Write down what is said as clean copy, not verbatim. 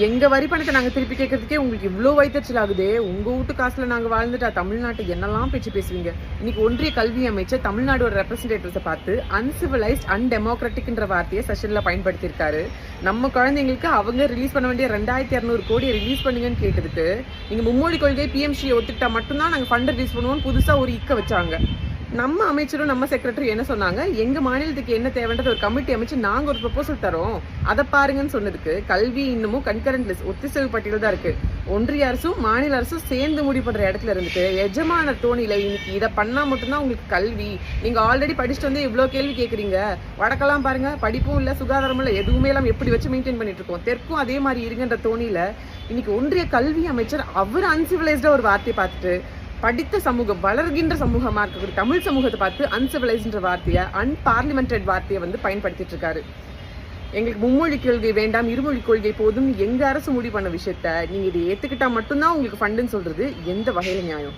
எங்க வரி பணத்தை நாங்க திருப்பி கேட்கறதுக்கே உங்களுக்கு இவ்வளோ வைத்தறிச்சல் ஆகுதே. உங்க வீட்டு காசுல நாங்க வாழ்ந்துட்டா தமிழ்நாட்டை என்னெல்லாம் பேச்சு பேசுவீங்க? இன்னைக்கு ஒன்றிய கல்வி அமைச்சர் தமிழ்நாடோட ரெப்ரஸன்டேட்டிவ்ஸை பார்த்து அன்சிவிலைஸ்ட் அன்டெமோக்ராட்டிக்ன்ற வார்த்தையை செஷன்ல பயன்படுத்தியிருக்காரு. நம்ம குழந்தைங்களுக்கு அவங்க ரிலீஸ் பண்ண வேண்டிய 2200 கோடியை ரிலீஸ் பண்ணுங்கன்னு கேட்டதுக்கு நீங்க மும்மொழி கொள்கை பிஎம்சியை ஒத்துக்கிட்டா மட்டும்தான் நாங்க ஃபண்ட் ரிலீஸ் பண்ணுவோம் புதுசா ஒரு இக்க வச்சாங்க. நம்ம அமைச்சரும் நம்ம செக்ரட்டரி என்ன சொன்னாங்க, எங்க மாநிலத்துக்கு என்ன தேவைன்றது ஒரு கமிட்டி அமைச்சு நாங்க ஒரு ப்ரொபோசல் தரோம், அதை பாருங்கன்னு சொன்னதுக்கு கல்வி இன்னமும் கன்கரண்ட் லிஸ்ட் ஒத்திசைவு பட்டியல் தான் இருக்கு. ஒன்றிய அரசும் மாநில அரசும் சேர்ந்து முடிவு பண்ற இடத்துல இருந்துட்டு எஜமான தோணியில இன்னைக்கு இதை பண்ணா மட்டும்தான் உங்களுக்கு கல்வி, நீங்க ஆல்ரெடி படிச்சுட்டு வந்து இவ்வளவு கேள்வி கேட்குறீங்க. வடக்கெல்லாம் பாருங்க, படிப்பும் இல்ல சுகாதாரமும் இல்ல, எதுவுமே எல்லாம் எப்படி வச்சு மெயின்டைன் பண்ணிட்டு இருக்கோம். தெற்கும் அதே மாதிரி இருங்கன்ற தோணியில இன்னைக்கு ஒன்றிய கல்வி அமைச்சர் அவர் அன்சிவிலைஸ்டா ஒரு வார்த்தையை பார்த்துட்டு படித்த சமூகம் வளர்கின்ற சமூகமா இருக்கக்கூடிய தமிழ் சமூகத்தை பார்த்து அன்சிவிலைஸ்ன்ற வார்த்தையை அன்பார்லிமெண்டட் வார்த்தையை பயன்படுத்திட்டு இருக்காரு. எங்களுக்கு மும்மொழி கொள்கை வேண்டாம், இருமொழி கொள்கை போதும் எங்க அரசு முடிவு பண்ண விஷயத்த நீங்க இதை ஏத்துக்கிட்டா மட்டும்தான் உங்களுக்கு ஃபண்டுன்னு சொல்றது எந்த வகையில நியாயம்?